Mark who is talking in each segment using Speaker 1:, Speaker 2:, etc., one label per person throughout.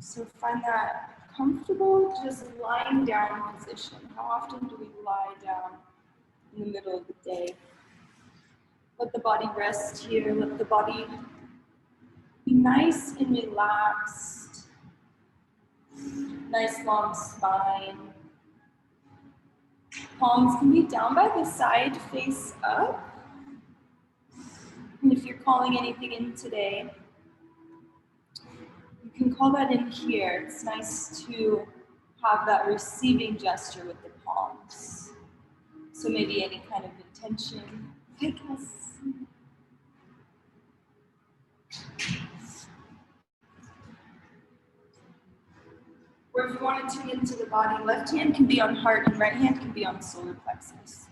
Speaker 1: So find that comfortable, just lying down position. How often do we lie down in the middle of the day? Let the body rest here. Let the body be nice and relaxed. Nice long spine. Palms can be down by the side, face up. And if you're calling anything in today, you can call that in here. It's nice to have that receiving gesture with the palms. So maybe any kind of intention, I guess. Or if you want to tune into the body, left hand can be on heart and right hand can be on solar plexus.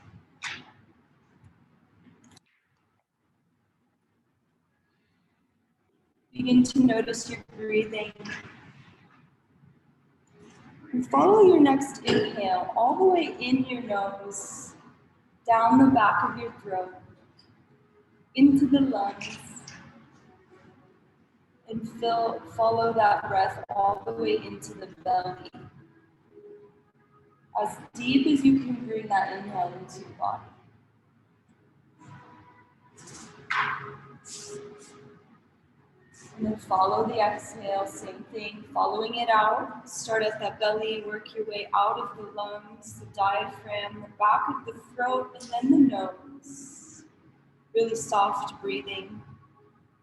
Speaker 1: Begin to notice your breathing. And follow your next inhale all the way in your nose, down the back of your throat, into the lungs, and follow that breath all the way into the belly. As deep as you can bring that inhale into your body. And then follow the exhale, same thing, following it out. Start at the belly, work your way out of the lungs, the diaphragm, the back of the throat, and then the nose. Really soft breathing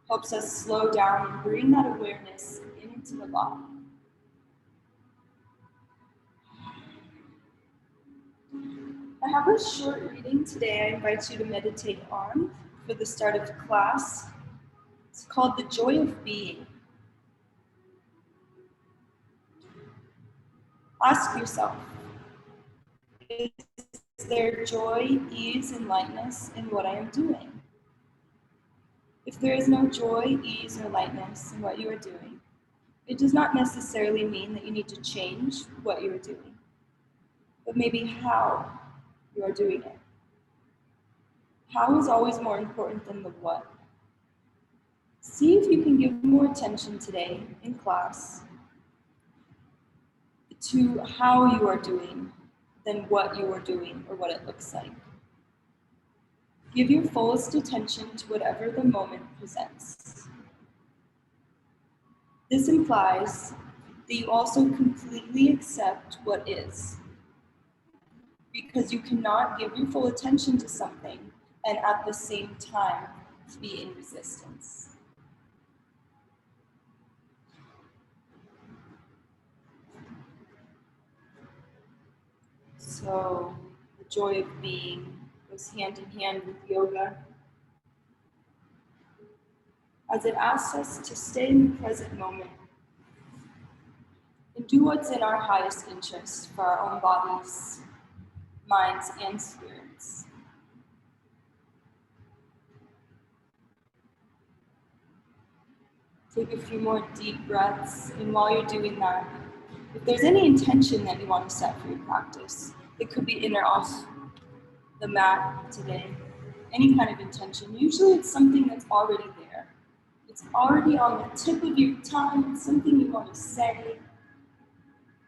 Speaker 1: helps us slow down and bring that awareness into the body. I have a short reading today I invite you to meditate on for the start of class. It's called The Joy of Being. Ask yourself, is there joy, ease, and lightness in what I am doing? If there is no joy, ease, or lightness in what you are doing, it does not necessarily mean that you need to change what you are doing, but maybe how you are doing it. How is always more important than the what. See if you can give more attention today in class to how you are doing than what you are doing or what it looks like. Give your fullest attention to whatever the moment presents. This implies that you also completely accept what is, because you cannot give your full attention to something and at the same time be in resistance. So the joy of being goes hand in hand with yoga, as it asks us to stay in the present moment and do what's in our highest interest for our own bodies, minds, and spirits. Take a few more deep breaths, and while you're doing that, if there's any intention that you want to set for your practice, it could be in or off the mat today, any kind of intention. Usually it's something that's already there. It's already on the tip of your tongue, it's something you want to say,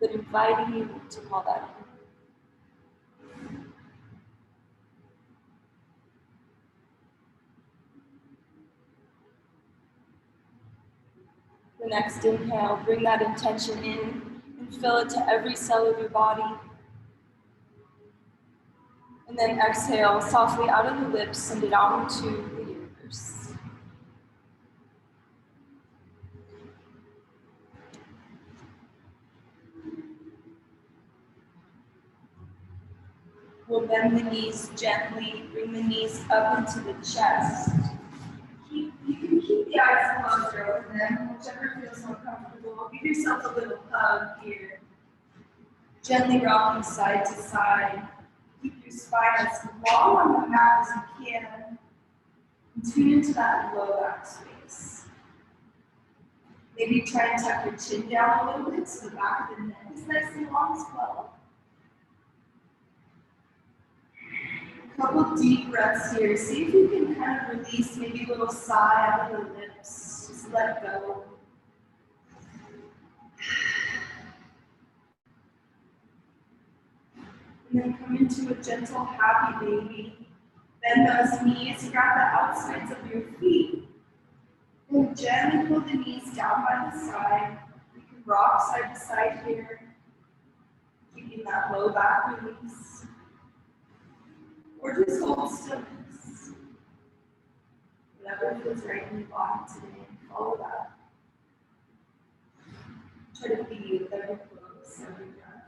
Speaker 1: but inviting you to call that in. The next inhale, bring that intention in and fill it to every cell of your body. And then exhale softly out of the lips, send it out into the universe. We'll bend the knees gently, bring the knees up into the chest. You can keep the eyes closed or open them, whichever feels more comfortable. Give yourself a little hug here. Gently rocking side to side. Keep your spine as long on the mat as you can. And tune into that low back space. Maybe try and tuck your chin down a little bit so the back of the neck is nice and long as well. A couple deep breaths here. See if you can kind of release maybe a little sigh out of the lips. Just let go. then come into a gentle, happy baby. Bend those knees, grab the outsides of your feet. And gently pull the knees down by the side. You can rock side to side here, keeping that low back release. Or just hold stillness. Whatever feels right in your body today, follow that. Try to be with every close, every breath.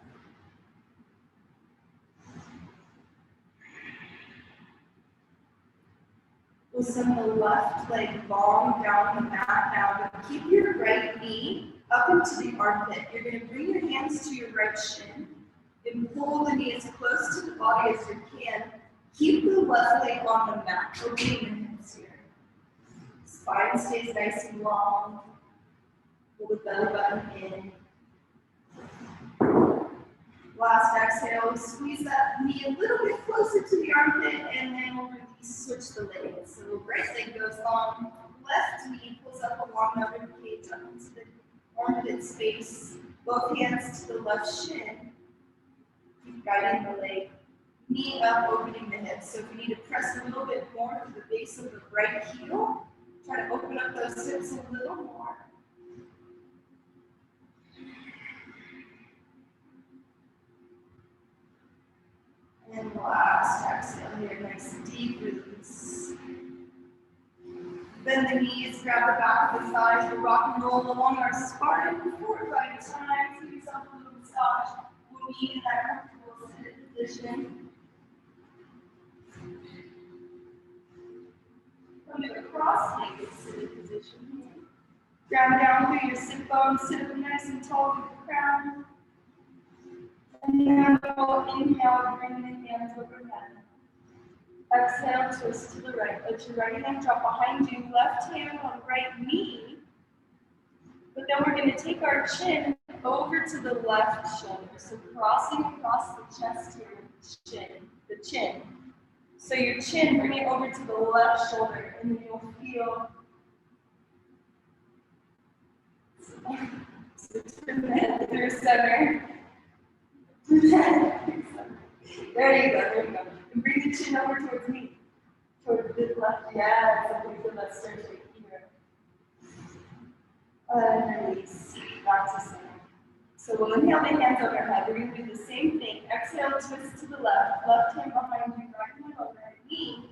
Speaker 1: We'll send the left leg long down the mat now, but keep your right knee up into the armpit. You're going to bring your hands to your right shin and pull the knee as close to the body as you can. Keep the left leg on the mat, opening the hips here. Spine stays nice and long. Pull the belly button in. Last exhale, squeeze that knee a little bit closer to the armpit, and then we'll release, switch the legs. So right leg goes long, left knee pulls up along the rib cage up into the armpit space. Both hands to the left shin. Keep guiding the leg. Knee up, opening the hips. So if you need to press a little bit more to the base of the right heel, try to open up those hips a little more. And last exhale here, nice deep release. Bend the knees, grab the back of the thighs, we'll rock and roll along our spine 4 to 5 times. Give yourself a little massage. We'll meet in that comfortable seated position. Come to a cross-legged seated position. Ground down through your sit bones, sit up nice and tall with the crown. And then we'll inhale, bring the hands overhead. Exhale, twist to the right. Let your right hand drop behind you, left hand on right knee. But then we're going to take our chin over to the left shoulder. So crossing across the chest here with the chin. So your chin, bring it over to the left shoulder, and then you'll feel. So turn the head through center. There you go, there you go. And bring the chin over towards me. Towards the left, yeah, so let's start shaking here. And release, back to center. So we'll inhale the hands overhead. We're going to do the same thing. Exhale, twist to the left. Left hand behind you, right hand on right knee.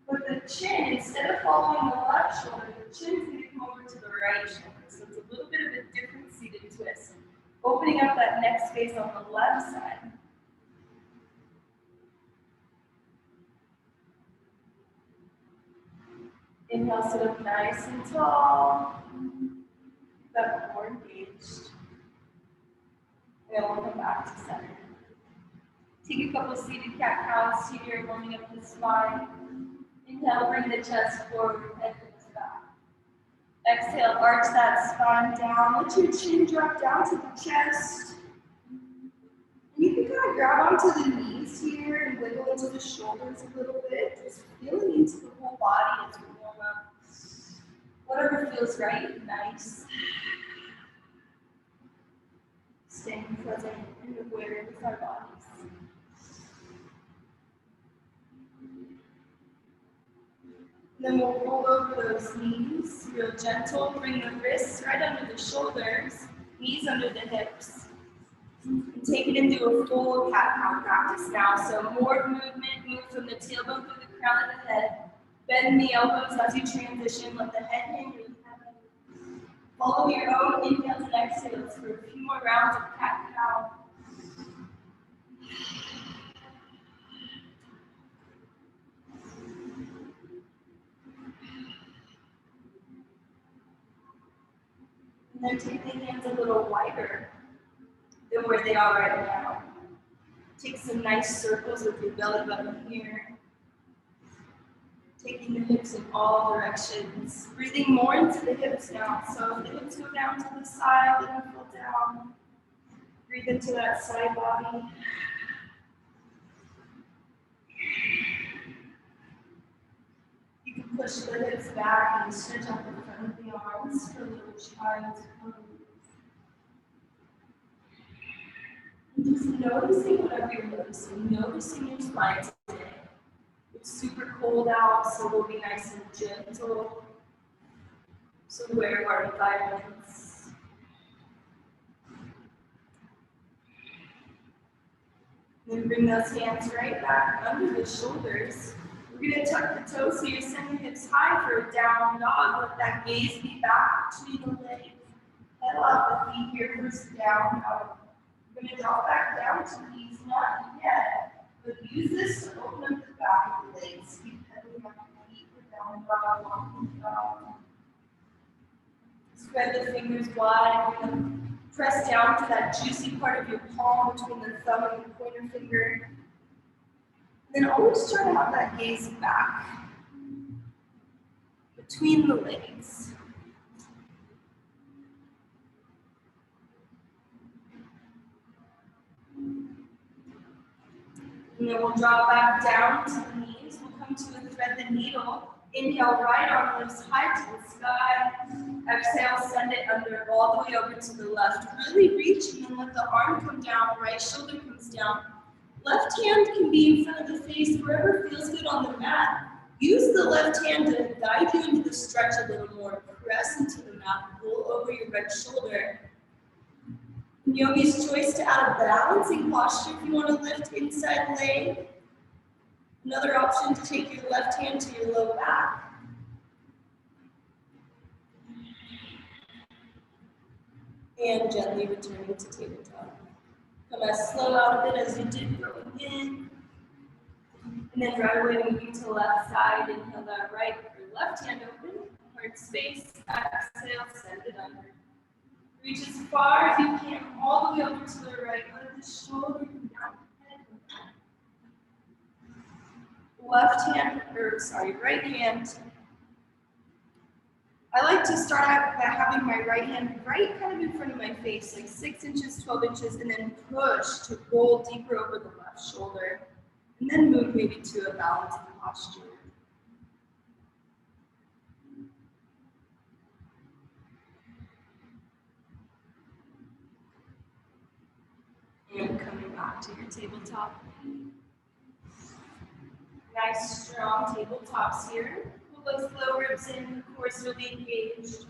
Speaker 1: But the chin, instead of following the left shoulder, the chin's going to come over to the right shoulder. So it's a little bit of a different seated twist. Opening up that neck space on the left side. Inhale, sit up nice and tall. Keep that core engaged. And we'll come back to center. Take a couple seated cat cows here, warming up the spine. Inhale, bring the chest forward, head comes back. Exhale, arch that spine down. Let your chin drop down to the chest. And you can kind of grab onto the knees here and wiggle into the shoulders a little bit. Just feeling into the whole body as we warm up. Whatever feels right, nice. Staying present and aware with our bodies. Then we'll roll over those knees, real gentle. Bring the wrists right under the shoulders, knees under the hips. And take it into a full cat-cow practice now. So more movement, move from the tailbone through the crown of the head. Bend the elbows as you transition. Let the head hang really heavy. Follow your own inhales and exhales for a few more rounds of cat-cow. And then take the hands a little wider than where they are right now. Take some nice circles with your belly button here. Taking the hips in all directions. Breathing more into the hips now. So the hips go down to the side, let them fall down. Breathe into that side body. You can push the hips back and stretch out the front of the arms for a little child's pose. Just noticing whatever you're noticing your spine today. It's super cold out, so we'll be nice and gentle. So wear our environments. Then bring those hands right back under the shoulders. We're going to tuck the toes so you're sending hips high for a down dog. Let that gaze be back between the legs. Pedal out the feet here, first down dog. We're going to drop back down to knees, not yet, but use this to open up the back of the legs. Keep pedaling up the feet for down dog, walking dog. Spread the fingers wide. We're going to press down to that juicy part of your palm between the thumb and the pointer finger. Then always try to have that gaze back between the legs. And then we'll draw back down to the knees. We'll come to a thread the needle. Inhale, right arm lifts high to the sky. Exhale, send it under all the way over to the left. Really reach and then let the arm come down. Right shoulder comes down. Left hand can be in front of the face, wherever feels good on the mat. Use the left hand to guide you into the stretch a little more. Press into the mat, pull over your right shoulder. Yogi's choice to add a balancing posture if you want to lift inside leg. Another option to take your left hand to your low back. And gently returning to tabletop. Come as slow out of it as you did going in. And then right away moving to the left side. Inhale that right or left hand open. Heart space. Exhale, send it under. Reach as far as you can, all the way over to the right. Let the shoulder come down. Right hand. I like to start out by having my right hand right kind of in front of my face, like 6 inches, 12 inches, and then push to roll deeper over the left shoulder. And then move maybe to a balancing posture. And coming back to your tabletop. Nice strong tabletops here. Pull those low ribs in, of course, really engaged.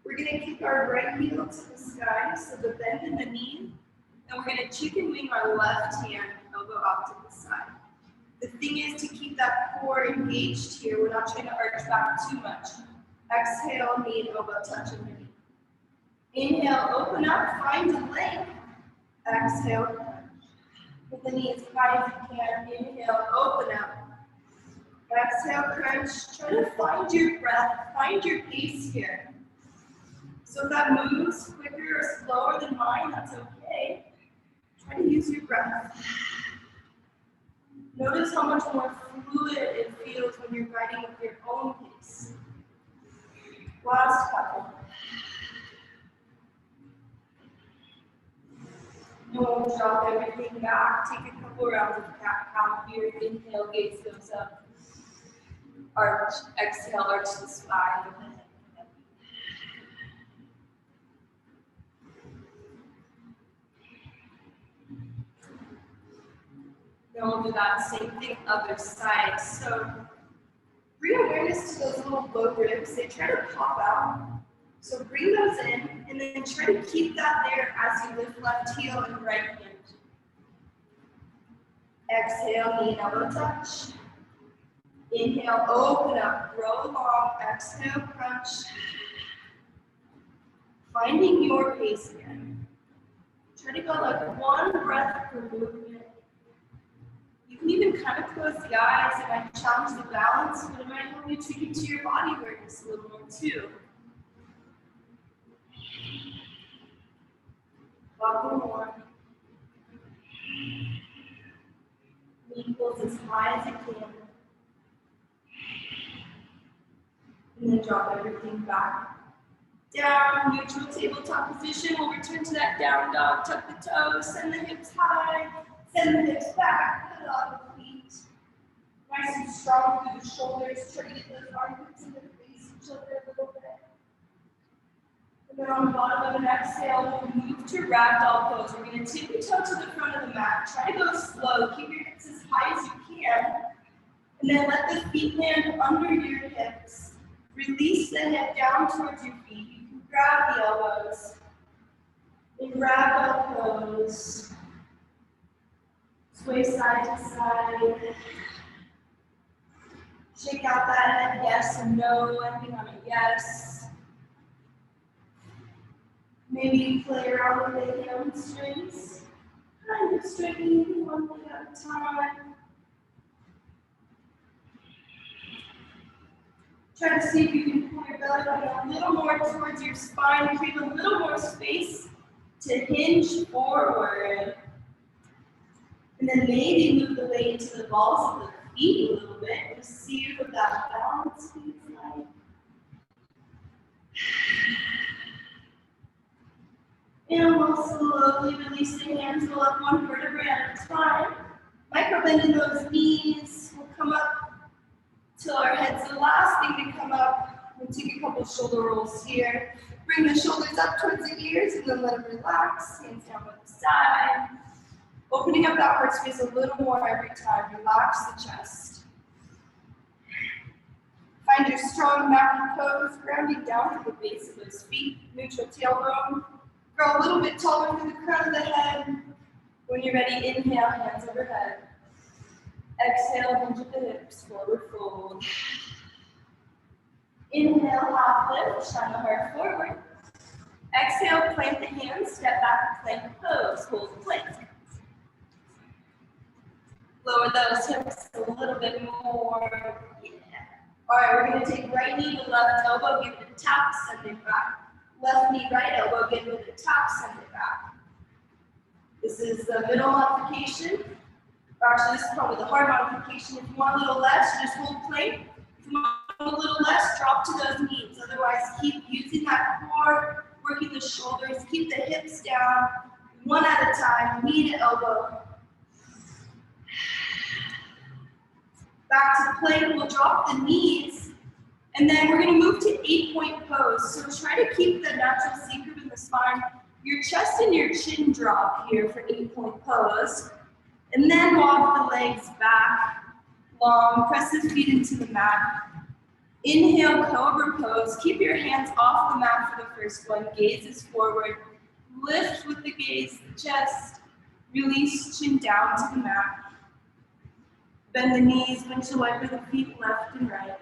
Speaker 1: We're going to keep our right heel to the sky, so the bend in the knee. And we're going to chicken wing our left hand, elbow out to the side. The thing is to keep that core engaged here. We're not trying to arch back too much. Exhale, knee and elbow touch underneath. Inhale, open up, find a length. Exhale, with the knees high as you can. Inhale, open up. Exhale, crunch. Try to find your breath, find your pace here. So if that moves quicker or slower than mine, that's okay. Try to use your breath. Notice how much more fluid it feels when you're riding with your own pace. Last couple. And we'll drop everything back. Take a couple rounds of cat-cow here. Inhale, gaze goes up. Arch, exhale, arch the spine. Then we'll do that same thing other side. So bring awareness to those little low ribs. They try to pop out. So bring those in and then try to keep that there as you lift left heel and right hand. Exhale, knee and elbow touch. Inhale, open up, grow long. Exhale, crunch. Finding your pace again. Try to go like one breath per movement. You can even kind of close the eyes. It might challenge the balance, but it might help you tune into your body awareness a little more too. Couple more. Knee pulls as high as it can. And then drop everything back. Down, neutral tabletop position. We'll return to that down dog. Tuck the toes, send the hips high, send the hips back, put on the feet. Nice and strong through the shoulders. Try to get those armpits in the face each other a little bit. Then on the bottom of an exhale, we'll move to ragdoll pose. We're going to tippy toe to the front of the mat. Try to go slow. Keep your hips as high as you can. And then let the feet land under your hips. Release the head down towards your feet. You can grab the elbows. In ragdoll pose. Sway side to side. Shake out that head, yes and no, ending on a yes. Maybe play around with the hamstrings. Kind of straightening one leg at a time. Try to see if you can pull your belly button a little more towards your spine, create a little more space to hinge forward. And then maybe move the weight into the balls of the feet a little bit to see what that balance feels like. And we'll slowly release the hands, roll up one vertebrae at a time. Micro bend in those knees. We'll come up till our head's the last thing to come up. We'll take a couple shoulder rolls here. Bring the shoulders up towards the ears and then let them relax. Hands down by the side. Opening up that heart space a little more every time. Relax the chest. Find your strong mountain pose, grounding down to the base of those feet. Neutral tailbone. Grow a little bit taller through the crown of the head. When you're ready, inhale, hands overhead. Exhale, hinge at the hips, forward fold. Inhale, half lift, shine the heart forward. Exhale, plant the hands, step back, plank pose, hold plank. Lower those hips a little bit more. Yeah. All right, we're going to take right knee to left elbow, give it a tap, send it back. Left knee, right elbow, give it a tap, send it back. This is the middle modification. Or actually, this is probably the hard modification. If you want a little less, just hold plank. If you want a little less, drop to those knees. Otherwise, keep using that core, working the shoulders, keep the hips down, one at a time, knee to elbow. Back to plank, we'll drop the knees, and then we're going to move to 8-point pose. So try to keep the natural C-curve in the spine. Your chest and your chin drop here for 8-point pose. And then walk the legs back, long, press the feet into the mat. Inhale, cobra pose. Keep your hands off the mat for the first one. Gaze is forward. Lift with the gaze, the chest. Release, chin down to the mat. Bend the knees, windshield wiper the feet left and right.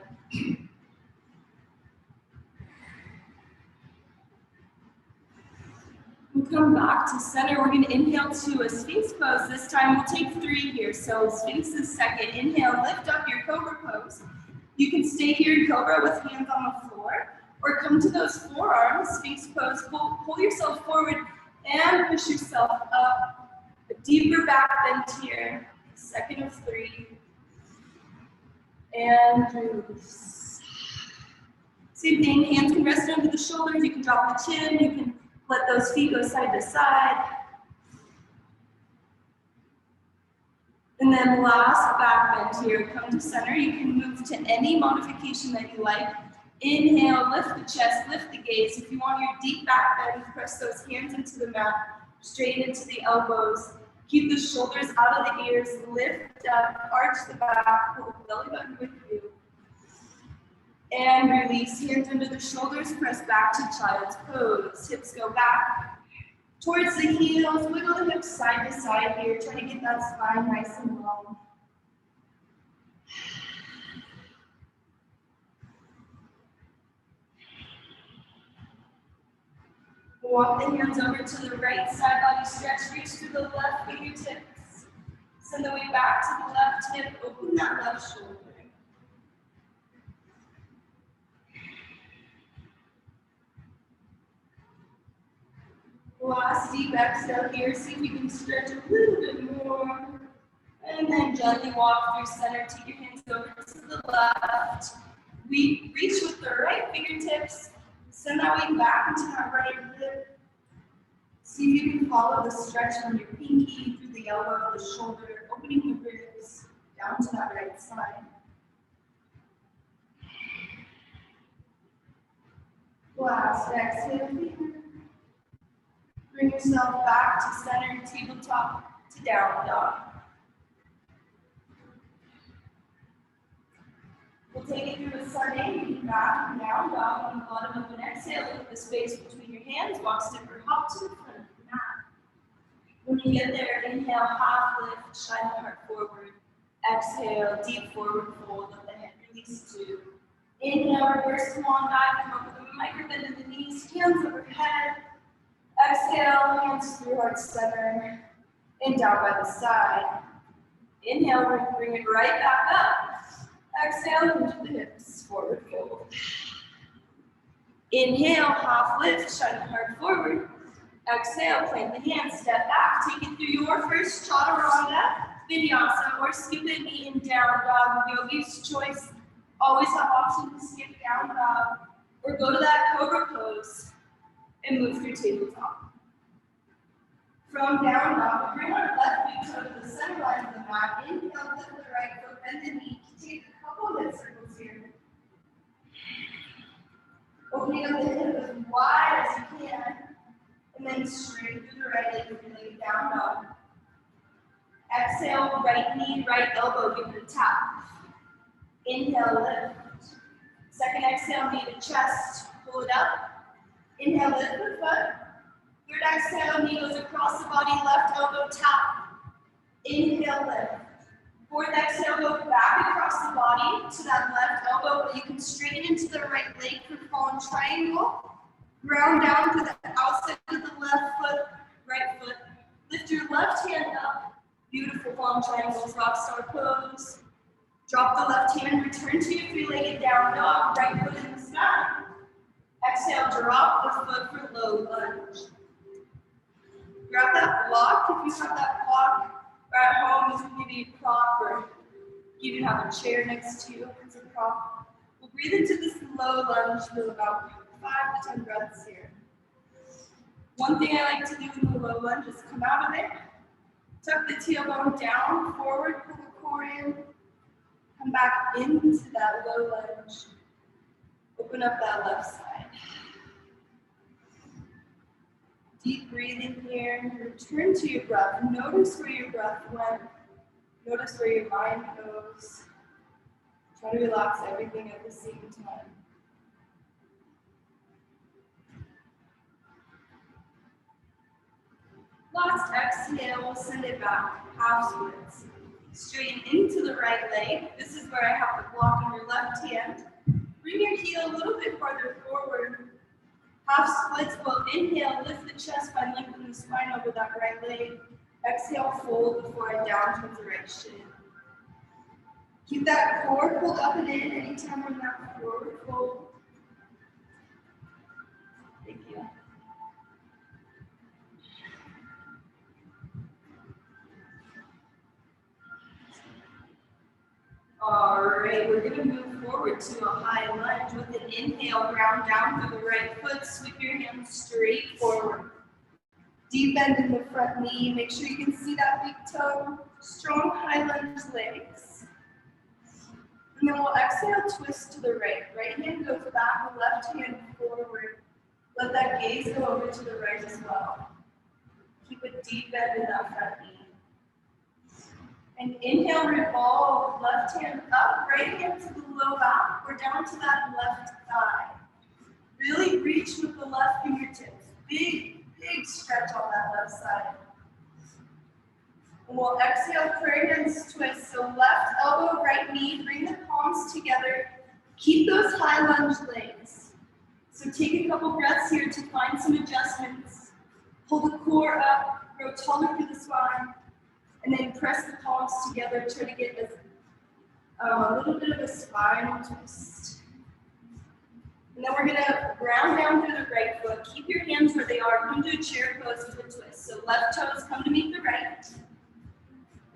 Speaker 1: We'll come back to center. We're going to inhale to a Sphinx pose. This time we'll take 3 here. So Sphinx is second. Inhale, lift up your Cobra pose. You can stay here in Cobra with hands on the floor, or come to those forearms, Sphinx pose. Pull yourself forward and push yourself up. A deeper back bend here. Second of 3. And release. Same thing, hands can rest under the shoulders. You can drop the chin. You can let those feet go side to side. And then last back bend here, come to center. You can move to any modification that you like. Inhale, lift the chest, lift the gaze. If you want your deep back bend, press those hands into the mat, straight into the elbows. Keep the shoulders out of the ears, lift up, arch the back, pull the belly button with you. And release, hands under the shoulders, press back to child's pose. Hips go back towards the heels, wiggle the hips side to side here. Try to get that spine nice and long. Walk the hands over to the right side, body stretch, reach to the left fingertips. Send the weight back to the left hip, open that left shoulder. Last deep exhale here, see if you can stretch a little bit more. And then gently walk through center, take your hands over to the left. We reach with the right fingertips, send that weight back into that right hip. See if you can follow the stretch from your pinky through the elbow, the shoulder, opening the ribs down to that right side. Last exhale here. Bring yourself back to center, tabletop to down dog. We'll take it through a Sunday, back and down dog on the bottom of an exhale. Look at the space between your hands. Walk, step, or hop to the front of the mat. When you get there, inhale, half lift, shine the heart forward. Exhale, deep forward fold, let the head release two. Inhale, reverse swan dive, come up with a micro bend in the knees, hands overhead. Exhale, hands through heart center, and down by the side. Inhale, bring it right back up. Exhale, into the hips, forward fold. Inhale, half lift, shine the heart forward. Exhale, plant the hands, step back. Take it through your first chaturanga, vinyasa, or skip it, knee and down dog. Yogi's choice. Always have option to skip down dog, or go to that cobra pose and move through tabletop. From down dog, bring our left knee toe to the center line of the mat. Inhale, lift the right foot, bend the knee. Take a couple of circles here. Opening up the hip as wide as you can. And then straight through the right leg, feeling down dog. Exhale, right knee, right elbow, give it a tap. Inhale, lift. Second exhale, knee to chest, pull it up. Inhale, lift the foot. Third exhale, knee goes across the body, left elbow tap. Inhale, lift. Fourth exhale, go back across the body to that left elbow, but you can straighten into the right leg for fallen triangle. Ground down to the outside of the left foot, right foot. Lift your left hand up. Beautiful fallen triangles, rock star pose. Drop the left hand, return to your three-legged down dog, right foot in the sky. Exhale, drop the foot for low lunge. Grab that block if you have that block. Or at home, you can maybe a prop, or you even have a chair next to you as a prop. We'll breathe into this low lunge for about 5 to 10 breaths here. One thing I like to do in the low lunge is come out of it, tuck the tailbone down, forward, pull the core in, come back into that low lunge. Open up that left side. Deep breathing here. Return to your breath. Notice where your breath went. Notice where your mind goes. Try to relax everything at the same time. Last exhale, we'll send it back, half splits. Straighten into the right leg. This is where I have the block in your left hand. Bring your heel a little bit farther forward. Half splits will inhale, lift the chest by lengthening the spine over that right leg. Exhale, fold the forehead down towards the right shin. Keep that core pulled up and in anytime we're in that forward fold. Thank you. All right, we're going to move forward to a high lunge with an inhale, ground down through the right foot, sweep your hands straight forward. Deep bend in the front knee, make sure you can see that big toe, strong high lunge legs. And then we'll exhale, twist to the right. Right hand goes back, left hand forward. Let that gaze go over to the right as well. Keep a deep bend in that front knee. And inhale, revolve, left hand up, right hand to the low back, or down to that left thigh. Really reach with the left fingertips. Big stretch on that left side. And we'll exhale, prayer hands twist. So left elbow, right knee, bring the palms together. Keep those high lunge legs. So take a couple breaths here to find some adjustments. Pull the core up, grow taller through the spine. And then press the palms together, try to get a little bit of a spinal twist. And then we're gonna ground down through the right foot. Keep your hands where they are. Come to a chair pose with a twist. So left toes come to meet the right.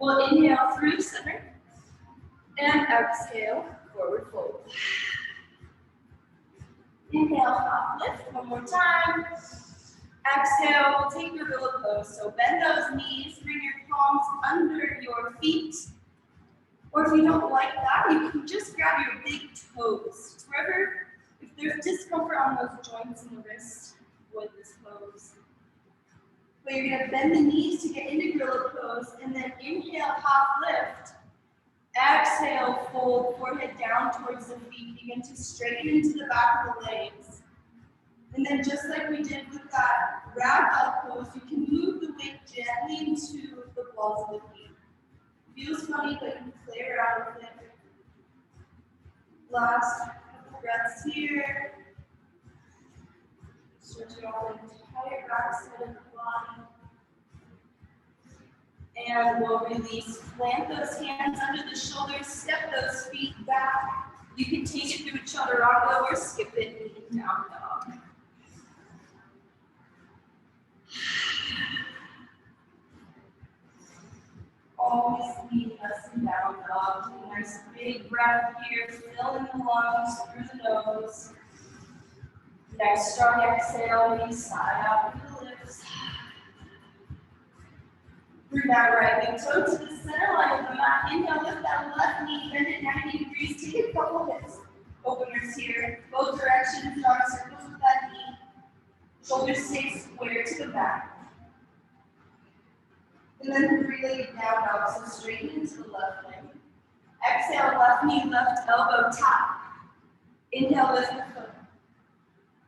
Speaker 1: We'll inhale through center. And exhale, forward fold. Inhale, half lift, one more time. Exhale, we'll take your willow pose. So bend those knees, bring your palms under your feet. Or if you don't like that, you can just grab your big toes. Wherever, if there's discomfort on those joints in the wrist with this pose. But you're going to bend the knees to get into gorilla pose, and then inhale, half lift. Exhale, fold, forehead down towards the feet. Begin to straighten into the back of the legs. And then just like we did with that ragdoll pose, you can move the weight gently into the balls of the feet. Feels funny, but you can play around with it. Last couple breaths here. Stretching all the entire back side of the body. And we'll release. Plant those hands under the shoulders, step those feet back. You can take it through chaturanga or skip it in down dog. Always leading us in down dog. Take a nice big breath here, fill in the lungs through the nose. Nice strong exhale, knees side out through the lips. Bring that right big toe to the center line of the mat. Inhale, lift that left knee, bend it 90 degrees. Take a couple hits. Openers here. Both directions, dog circles with that knee. Shoulders stay square to the back. And then three-legged down dog, so straighten into the left leg. Exhale, left knee, left elbow, tap. Inhale, lift the foot.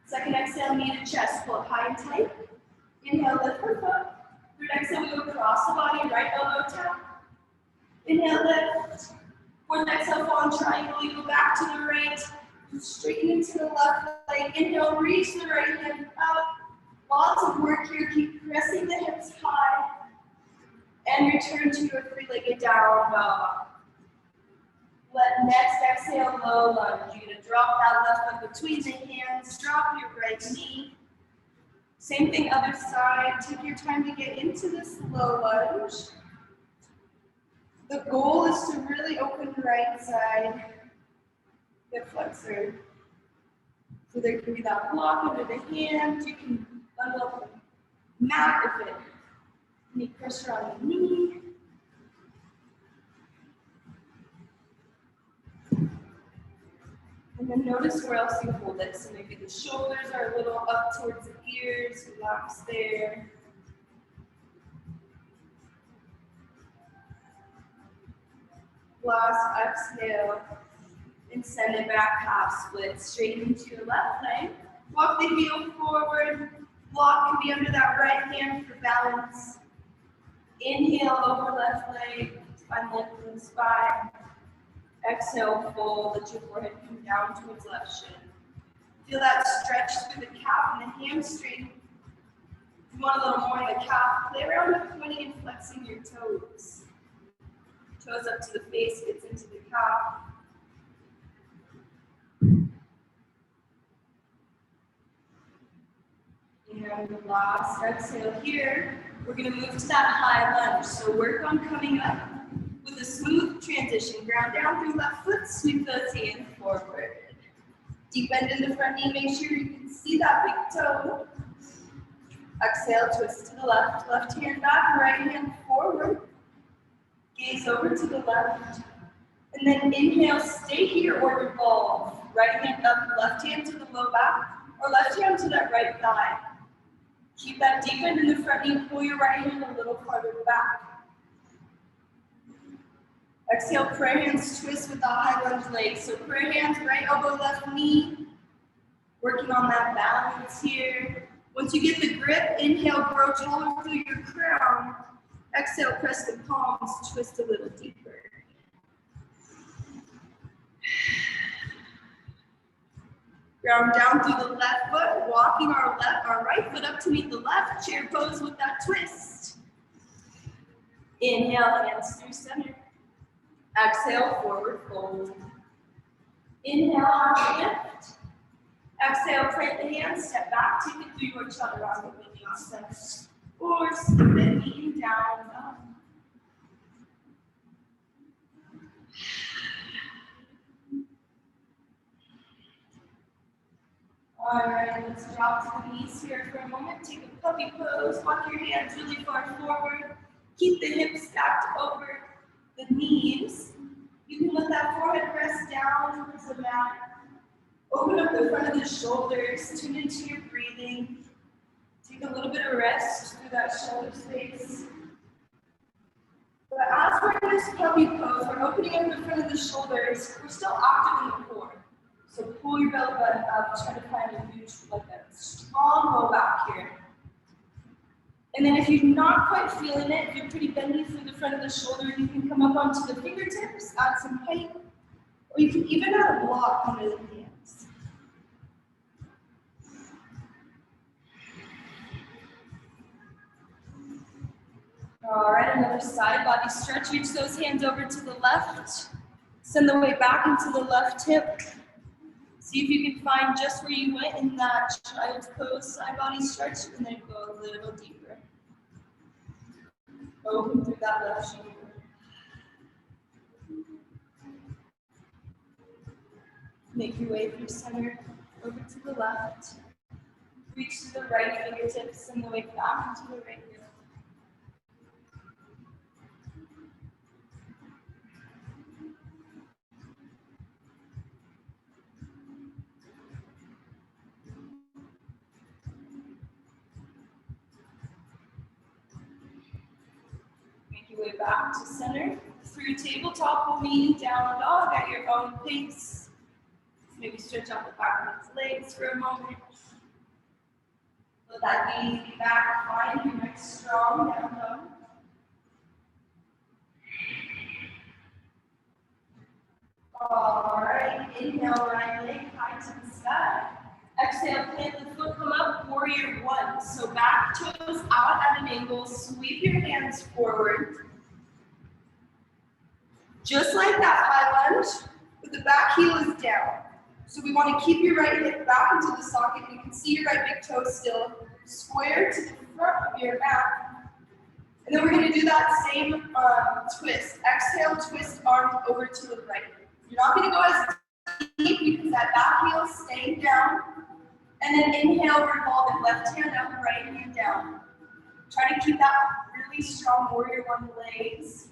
Speaker 1: Second exhale, knee to chest, pull it high and tight. Inhale, lift the foot. Third exhale, we go across the body, right elbow tap. Inhale, lift. Fourth exhale, fall in triangle, you go back to the right. Straighten into the left leg. Inhale, reach the right hand out. Lots of work here, keep pressing the hips high. And return to your three-legged down dog. Let next exhale, low lunge. You're gonna drop that left foot between the hands, drop your right knee. Same thing, other side. Take your time to get into this low lunge. The goal is to really open the right side hip flexor. So there can be that block under the hands. You can bundle up the mat if it needs pressure on the knee. And then notice where else you hold it. So maybe the shoulders are a little up towards the ears, relax there. Last exhale, and send it back, half split, straight into your left leg. Walk the heel forward, block can be under that right hand for balance. Inhale, over left leg, find length in the spine. Exhale, fold, let your forehead come down towards left shin. Feel that stretch through the calf and the hamstring. If you want a little more in the calf, play around with pointing and flexing your toes. Toes up to the face, gets into the calf. And the last exhale here, we're going to move to that high lunge. So work on coming up with a smooth transition. Ground down through left foot, sweep those hands forward. Deep bend in the front knee, make sure you can see that big toe. Exhale, twist to the left, left hand back, right hand forward. Gaze over to the left. And then inhale, stay here or revolve. Right hand up, left hand to the low back, or left hand to that right thigh. Keep that deep bend in the front knee, pull your right hand a little farther back. Exhale, prayer hands twist with the high lunge leg. So prayer hands, right elbow, left knee. Working on that balance here. Once you get the grip, inhale, grow taller through your crown. Exhale, press the palms, twist a little deeper. Ground down through the left foot, walking our right foot up to meet the left, chair pose with that twist. Inhale, hands through center. Exhale, forward fold. Inhale, arm lift. Exhale, plant the hands, step back, take it through your chaturanga vinyasa. Or skip it, knee down, up. All right, let's drop to the knees here for a moment. Take a puppy pose. Walk your hands really far forward. Keep the hips stacked over the knees. You can let that forehead rest down towards the mat. Open up the front of the shoulders, tune into your breathing. Take a little bit of rest through that shoulder space. But as we're in this puppy pose, we're opening up the front of the shoulders. We're still active in the core. So pull your belly button up, try to find a neutral, like a strong low back here. And then if you're not quite feeling it, if you're pretty bendy through the front of the shoulder, you can come up onto the fingertips, add some height, or you can even add a block under the hands. All right, another side body stretch. Reach those hands over to the left. Send the weight back into the left hip. See if you can find just where you went in that child's pose side body stretch, and then go a little deeper. Open through that left shoulder. Make your way through center, over to the left. Reach to the right fingertips, send the weight back into the right hip. Way back to center. Through tabletop or meeting down dog at your own pace. Maybe stretch out the back of its legs for a moment. Let that gaze be back. Find your next strong down dog. All right, inhale, right leg high to the sky. Exhale, plant the foot, come up, warrior one. So back toes out at an angle, sweep your hands forward. Just like that high lunge, but the back heel is down. So we want to keep your right hip back into the socket. You can see your right big toe still. Square to the front of your mat. And then we're going to do that same twist. Exhale, twist arms over to the right. You're not going to go as deep because that back heel is staying down. And then inhale, revolve it. Left hand up, right hand down. Try to keep that really strong warrior one legs.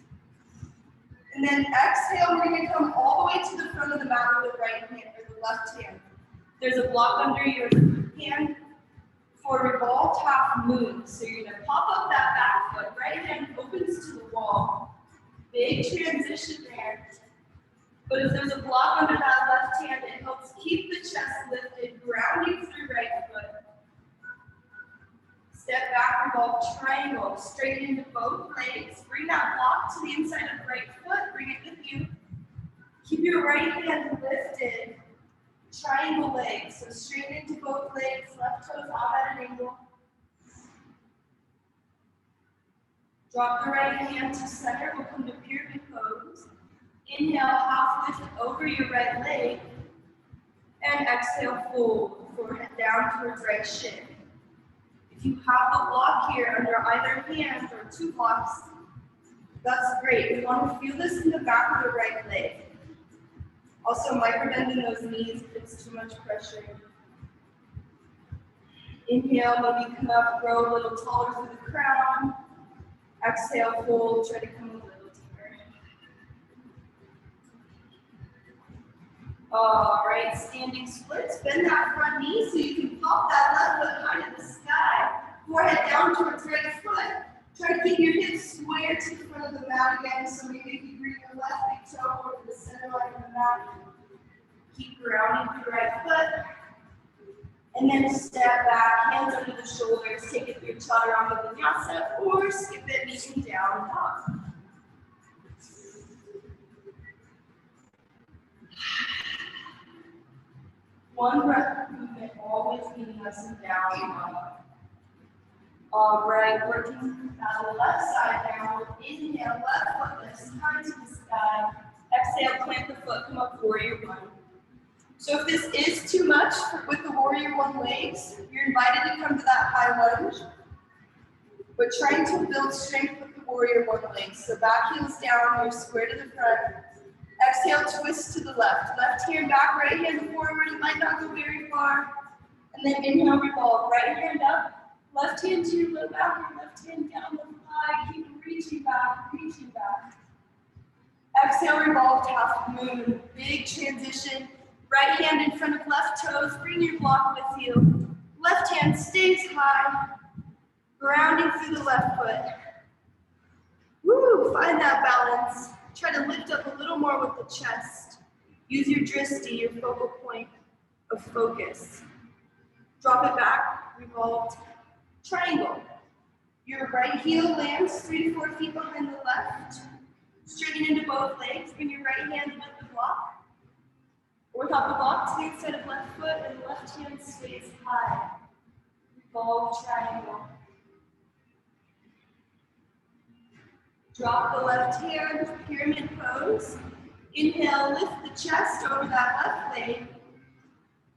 Speaker 1: And then exhale, we're going to come all the way to the front of the mat with the right hand or the left hand. There's a block under your hand for revolved half moon. So you're going to pop up that back foot. Right hand opens to the wall. Big transition there. But if there's a block under that left hand, it helps keep the chest lifted, grounding through right foot. Step back, revolve triangle, straighten into both legs. Bring that block to the inside of the right foot, bring it with you. Keep your right hand lifted, triangle legs. So straighten into both legs, left toes out at an angle. Drop the right hand to center, we'll come to pyramid pose. Inhale, half lift over your right leg. And exhale, fold, forehead down towards right shin. If you have a block here under either hand or two blocks, that's great. We want to feel this in the back of the right leg. Also, micro-bend in those knees if it's too much pressure. Inhale, maybe come up, grow a little taller through the crown. Exhale, fold, try to come a little deeper. All right, standing splits. Bend that front knee so you can pop that left foot high to the sky. Forehead down towards right foot. Try to keep your hips square to the front of the mat again. So maybe if you bring your left big toe over to the center line of the mat. Keep grounding through right foot. And then step back, hands under the shoulders. Take it through chaturanga vinyasa or skip it, kneeling down dog. One breath of movement, always meeting us in down dog. All right, working on the left side now. Inhale, left foot lifts high to the sky. Exhale, plant the foot, come up, warrior one. So if this is too much with the warrior one legs, you're invited to come to that high lunge. But trying to build strength with the warrior one legs. So back heels down, you're square to the front. Exhale, twist to the left. Left hand back, right hand forward. It might not go very far. And then inhale, revolve. Right hand up. Left hand to your low back, your left hand down the thigh. Keep reaching back, reaching back. Exhale, revolve, half moon. Big transition. Right hand in front of left toes, bring your block with you. Left hand stays high, grounding through the left foot. Woo, find that balance. Try to lift up a little more with the chest. Use your drishti, your focal point of focus. Drop it back, revolved triangle. Your right heel lands 3 to 4 feet behind the left. Straighten into both legs, bring your right hand with the block. Without the block to the inside of left foot, and left hand stays high. Revolve triangle. Drop the left hand, pyramid pose. Inhale, lift the chest over that left leg.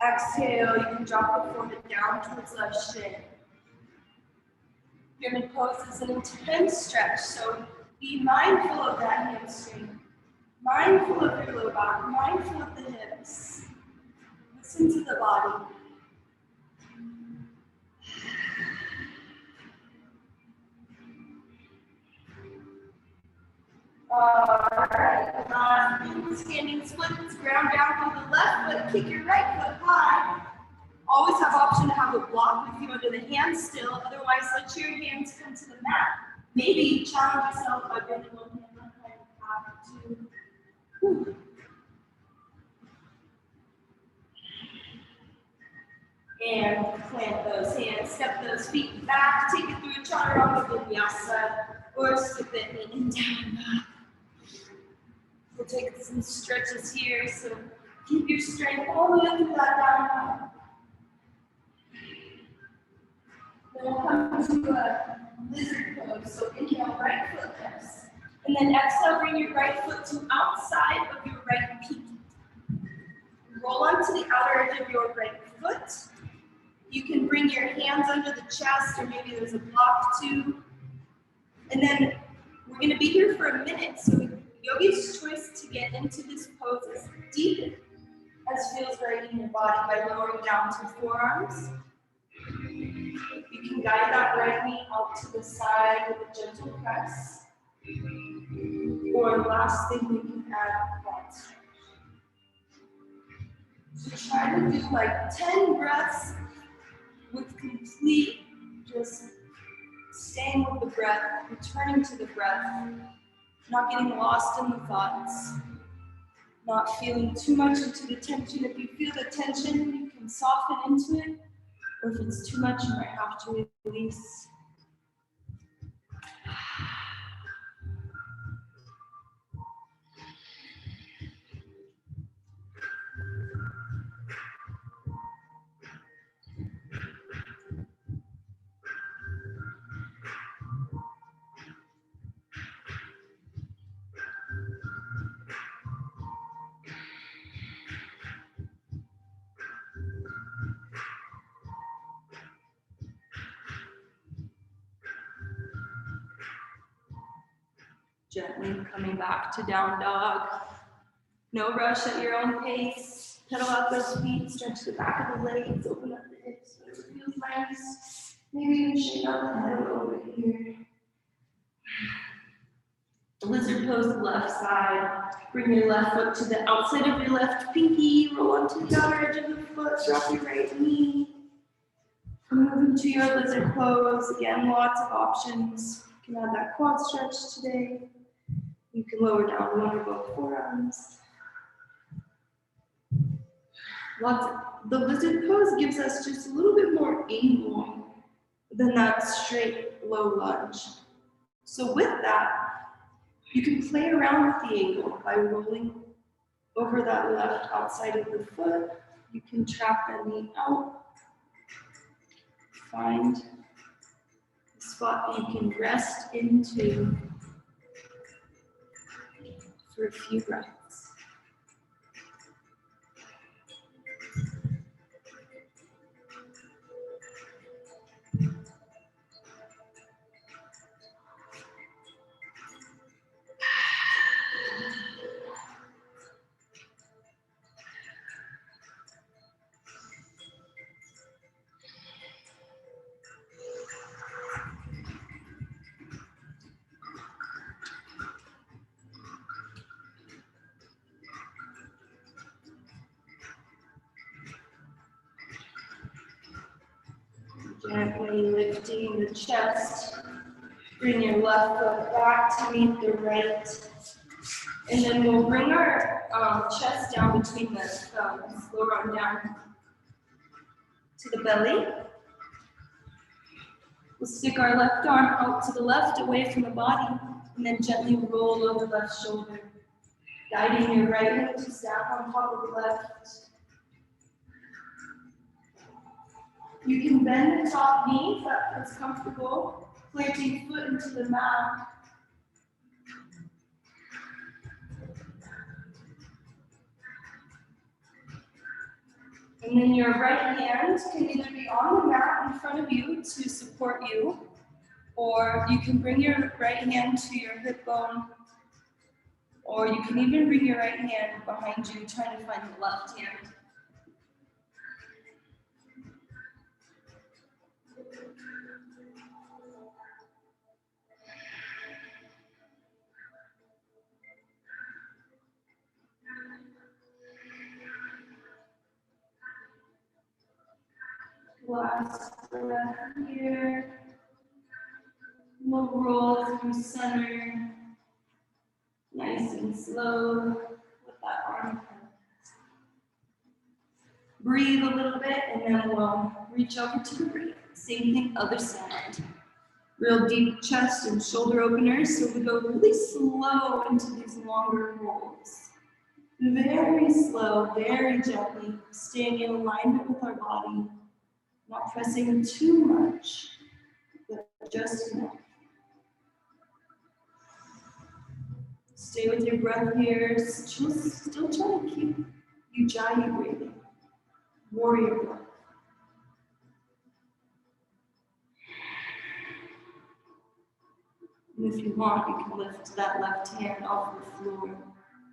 Speaker 1: Exhale, you can drop the forehead down towards left shin. Pyramid pose is an intense stretch, so be mindful of that hamstring. Mindful of your low back, mindful of the hips. Listen to the body. Alright, standing splits, ground down through the left foot, kick your right foot high. Always have option to have a block with you under the hands still, otherwise let your hands come to the mat. Maybe challenge yourself by bending one hand behind the back, 2. Whew. And plant those hands, step those feet back, take it through a chaturanga vinyasa, or skip it and down back. We'll take some stretches here, so keep your strength all the way through that down back. Then we'll come to a lizard pose, so inhale, right foot lifts. And then exhale, bring your right foot to outside of your right peak. Roll onto the outer edge of your right foot. You can bring your hands under the chest, or maybe there's a block too. And then we're going to be here for a minute, so yogi's choice to get into this pose as deep as feels right in your body by lowering down to forearms. You can guide that right knee out to the side with a gentle press. Or last thing, we can add quad stretch. So try to do like 10 breaths with complete just staying with the breath, returning to the breath, not getting lost in the thoughts, not feeling too much into the tension. If you feel the tension, you can soften into it, or if it's too much, you might have to release. Gently coming back to down dog. No rush at your own pace. Pedal out those feet, stretch the back of the legs, open up the hips, whatever feels nice. Maybe you can shake out the head a little bit here. Lizard pose the left side. Bring your left foot to the outside of your left pinky. Roll onto the outer edge of the foot. Drop your right knee. Move into your lizard pose. Again, lots of options. You can add that quad stretch today. You can lower down one or both forearms. The lizard pose gives us just a little bit more angle than that straight low lunge. So with that, you can play around with the angle by rolling over that left outside of the foot. You can trap that knee out. Find a spot that you can rest into for a few breaths. emptying the chest. Bring your left foot back to meet the right. And then we'll bring our chest down between the thumbs, lower arm down to the belly. We'll stick our left arm out to the left, away from the body, and then gently roll over the left shoulder, guiding your right hip to snap on top of the left. You can bend the top knee if that feels comfortable, planting foot into the mat. And then your right hand can either be on the mat in front of you to support you, or you can bring your right hand to your hip bone, or you can even bring your right hand behind you, trying to find the left hand. Last breath here. We'll roll through center, nice and slow with that arm. Breathe a little bit, and then we'll reach over to the right. Same thing, other side. Real deep chest and shoulder openers, so we go really slow into these longer rolls. Very slow, very gently, staying in alignment with our body, not pressing too much, but just enough. Stay with your breath here, still trying to keep Ujjayi breathing, warrior breath. And if you want, you can lift that left hand off the floor,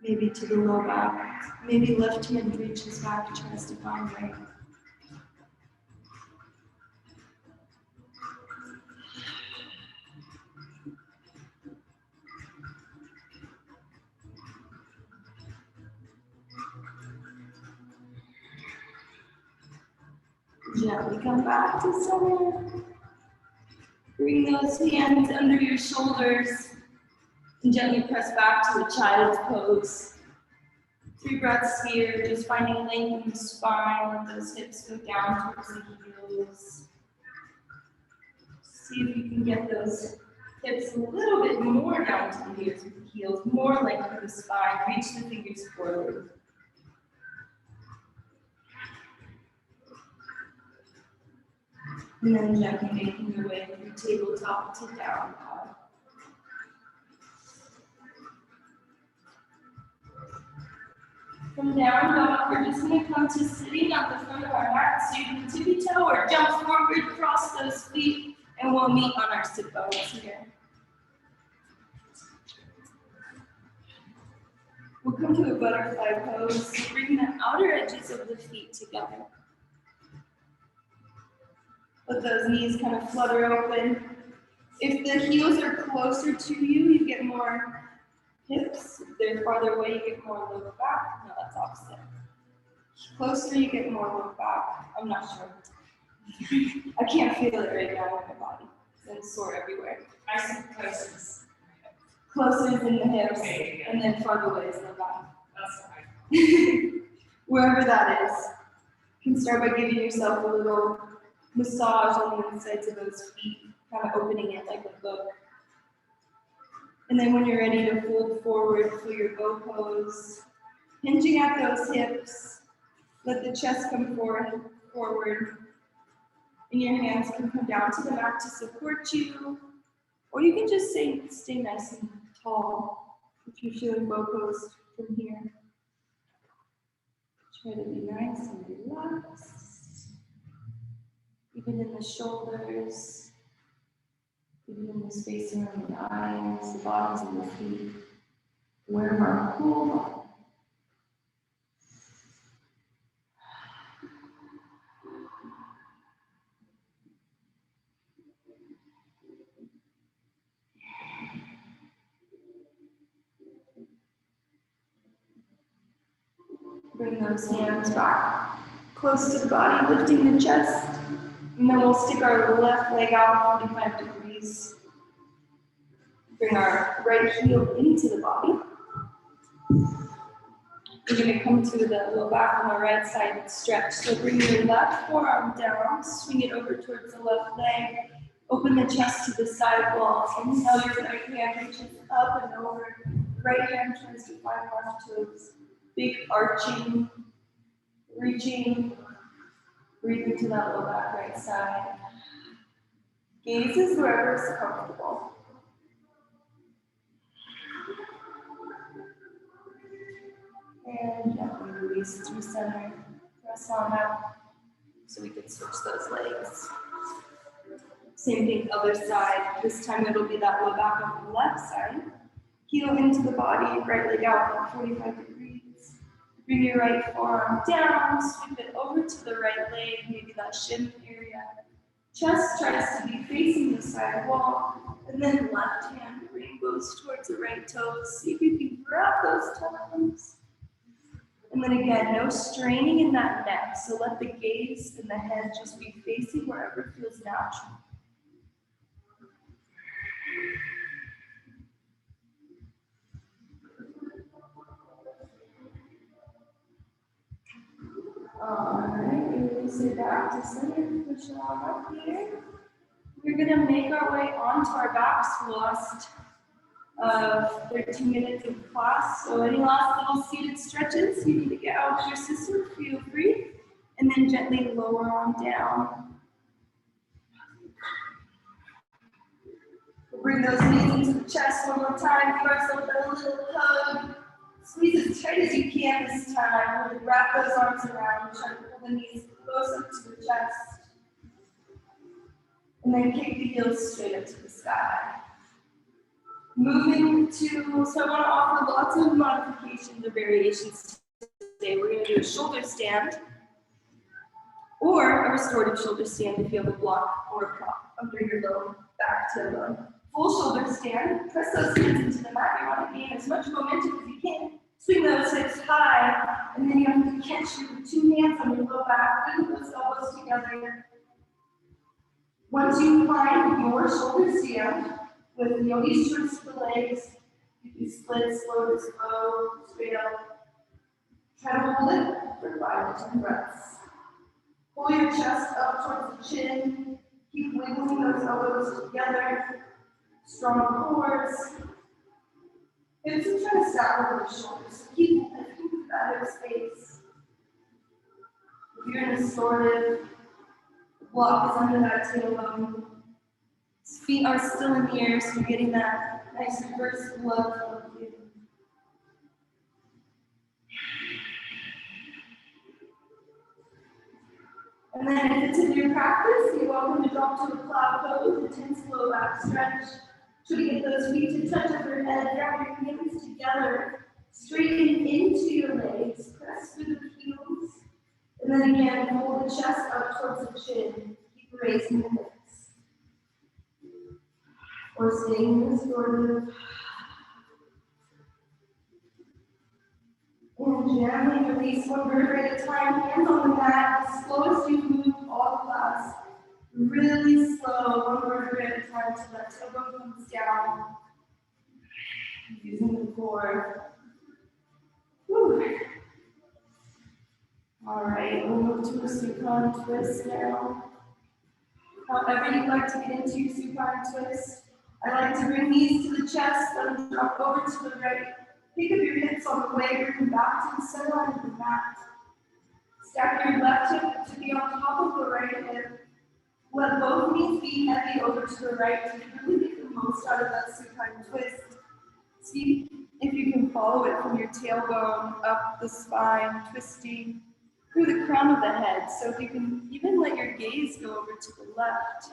Speaker 1: maybe to the low back. Maybe left hand reaches back, tries to find right. Gently come back to center. Bring those hands under your shoulders and gently press back to the child's pose. 3 breaths here, just finding length in the spine, let those hips go down towards the heels. See if you can get those hips a little bit more down to the heels, more length in the spine, reach the fingers forward. And then gently making your way through tabletop to down dog. From down dog, we're just going to come to sitting at the front of our mat. So you can tippy toe or jump forward, cross those feet, and we'll meet on our sit bones here. We'll come to a butterfly pose. Bring the outer edges of the feet together. Let those knees kind of flutter open. If the heels are closer to you, you get more hips. If they're farther away, you get more low back. No, that's opposite. Closer, you get more low back. I'm not sure. I can't feel it right now in my body. It's sore everywhere.
Speaker 2: I see places.
Speaker 1: Closer is in the hips,
Speaker 2: Okay, yeah.
Speaker 1: and then farther away is the back.
Speaker 2: That's fine.
Speaker 1: Wherever that is. You can start by giving yourself a little massage on the insides of those feet, kind of opening it like a book. And then when you're ready to fold forward for your bow pose, hinging at those hips, let the chest come forward, and your hands can come down to the mat to support you, or you can just stay nice and tall if you're feeling bow pose from here. Try to be nice and relaxed, even in the shoulders, even in the space around the eyes, the bottoms of the feet. Wear our cool body. Bring those hands back close to the body, lifting the chest. And then we'll stick our left leg out 45 degrees. Bring our right heel into the body. We're going to come to the low back on the right side and stretch. So bring your left forearm down, swing it over towards the left leg. Open the chest to the side wall. Inhale, your right hand reaches up and over. Right hand turns to 5 left toes. Big arching, reaching. Breathe into that low back right side. Gaze is wherever is comfortable. And gently release through center. Press on up so we can switch those legs. Same thing, other side. This time it'll be that low back on the left side. Heel into the body, right leg out at 45 degrees. Bring your right forearm down, sweep it over to the right leg, maybe that shin area. Chest tries to be facing the side wall, and then left hand rainbows towards the right toes. See if you can grab those toes. And then again, no straining in that neck, so let the gaze and the head just be facing wherever feels natural. Alright, release it back to center, push it on up here. We're gonna make our way onto our backs for the last 13 minutes of class. So any last little seated stretches you need to get out of your system, feel free. And then gently lower on down. We'll bring those knees into the chest one more time. Give ourselves a little hug. Squeeze as tight as you can this time. Really wrap those arms around. Try to pull the knees close up to the chest. And then kick the heels straight up to the sky. Moving to, so I want to offer lots of modifications or variations today. We're going to do a shoulder stand or a restorative shoulder stand if you have a block or a prop under your low back tailbone. Full shoulder stand, press those hands into the mat. You want to gain as much momentum as you can. Swing those hips high, and then you have to catch your 2 hands on your low back, bring those elbows together. Once you find your shoulder stand, with yogi strips for the legs, you can split slow to slow, straight up. Try to hold it for 5 to 10 breaths. Pull your chest up towards the chin. Keep wiggling those elbows together. Strong cores. Hips are trying to stack over the shoulders. Keep that hip space. If you're in a restorative, the block is under that tailbone. Feet are still in the air, so you're getting that nice reverse blood flow. And then if it's in your practice, you're welcome to drop to a cloud pose, a tense low back stretch. Try to get those feet to touch up your head, grab your hands together, straighten into your legs, press through the heels, and then again, hold the chest up towards the chin. Keep raising the hips. Or staying restorative. And gently release one vertebrae at a time, hands on the mat, as slow as you move all class. Really slow, one vertebrae at a time until that tailbone comes down. Using the core. Whew. All right, we'll move to a supine twist now. However you'd like to get into your supine twist. I like to bring knees to the chest, let them drop over to the right. Pick up your hips on the way, bring them back to the center line of the mat. Stack your left hip to be on top of the right hip. Let both knees be heavy over to the right to really get the most out of that supine twist. See if you can follow it from your tailbone, up the spine, twisting through the crown of the head. So if you can even let your gaze go over to the left.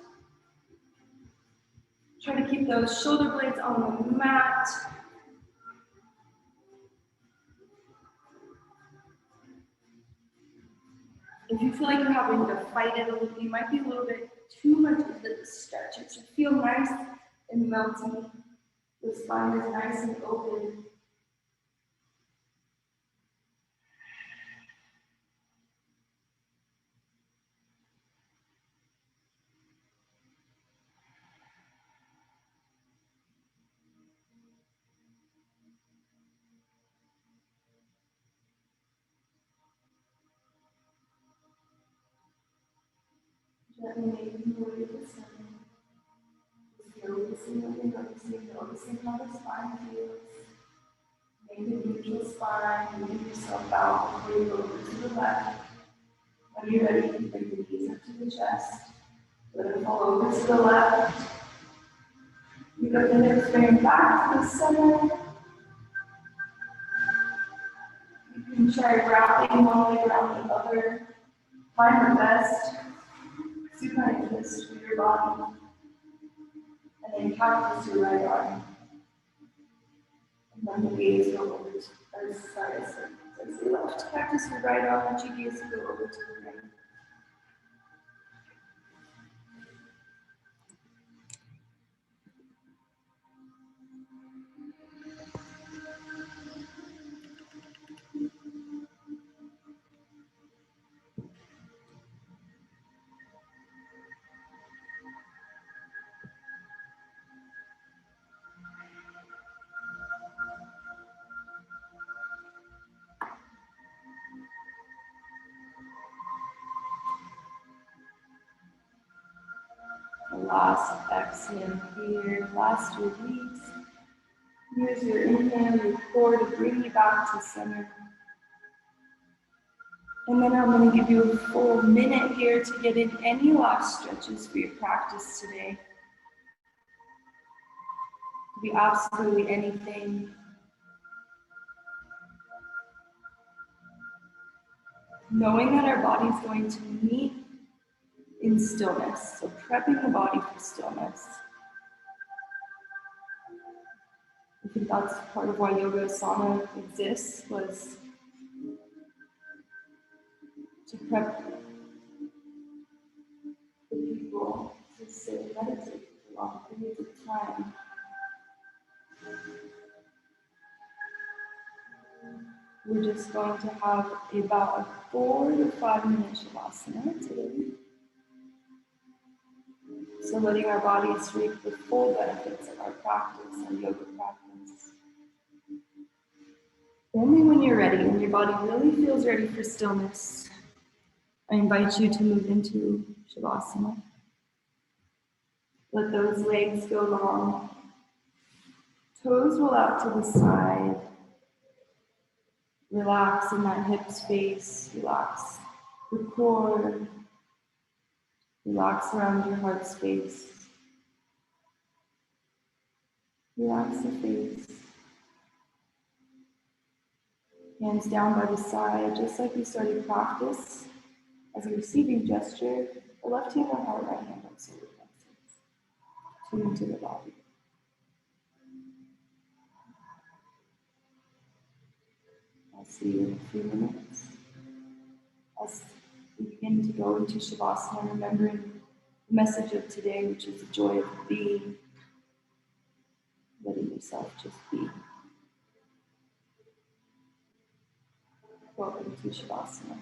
Speaker 1: Try to keep those shoulder blades on the mat. If you feel like you're having to fight it a little, you might be a little bit too much into the stretch. It should feel nice and melty. The spine is nice and open. Let me make you way to the center. Noticing what you're noticing how the spine feels. Make a neutral spine, moving yourself out before you go over to the left. When you're ready, bring the knees up to the chest. Let them fall over to the left. You got the hips bring back to the center. You can try wrapping one leg around the other. Find the best supine twist for your body. And then cactus your right arm. And then the gaze go over to, as the left cactus your right arm, and your gaze go over to the right. The last exhale here, last release. Use your inhale, your core to bring you back to center. And then I'm going to give you a full minute here to get in any last stretches for your practice today. It could be absolutely anything. Knowing that our body is going to meet in stillness, so prepping the body for stillness. I think that's part of why yoga asana exists, was to prep the people to sit and meditate for long periods of time. We're just going to have about a 4 to 5 minute shavasana today. So letting our bodies reap the full benefits of our practice, our yoga practice. Only when you're ready, when your body really feels ready for stillness, I invite you to move into shavasana. Let those legs go long. Toes roll out to the side. Relax in that hip space. Relax the core. Relax around your heart space. Relax the face. Hands down by the side, just like we started practice. As a receiving gesture, the left hand on heart, right hand on solar plexus. Tune to the body. I'll see you in a few minutes. As we begin to go into Shavasana, remembering the message of today, which is the joy of being, letting yourself just be. Welcome to Shavasana.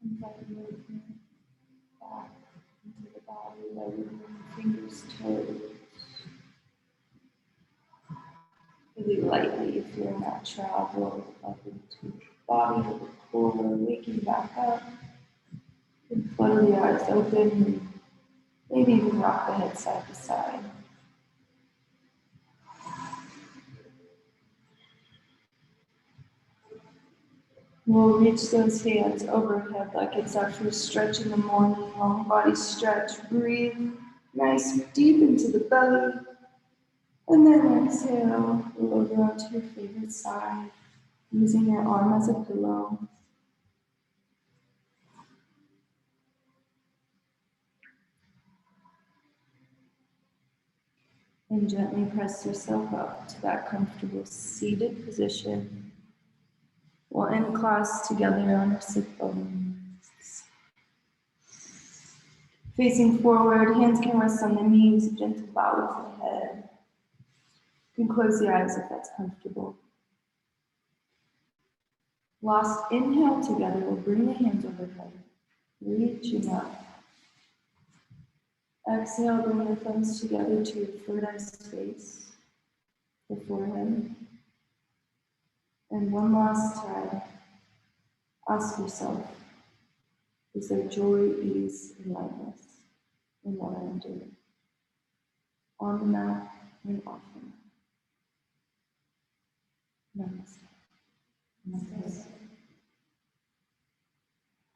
Speaker 1: Invite movement back into the body, letting your fingers, toes. Really lightly feeling that travel up into the body, the core, waking back up. And flutter the eyes open and maybe even rock the head side to side. We'll reach those hands overhead like it's our first stretch in the morning. Long body stretch. Breathe nice deep into the belly. And then exhale, roll over onto your favorite side, using your arm as a pillow. And gently press yourself up to that comfortable seated position. We'll end class together on our sit bones. Facing forward, hands can rest on the knees, a gentle bow of the head. You can close the eyes if that's comfortable. Last inhale together, we'll bring the hands overhead, reaching up. Exhale, bring the thumbs together to your third eye space, the forehead. And one last time, ask yourself, is there joy, ease, and lightness in what I am doing? On the mat and off the mat. Namaste. Namaste.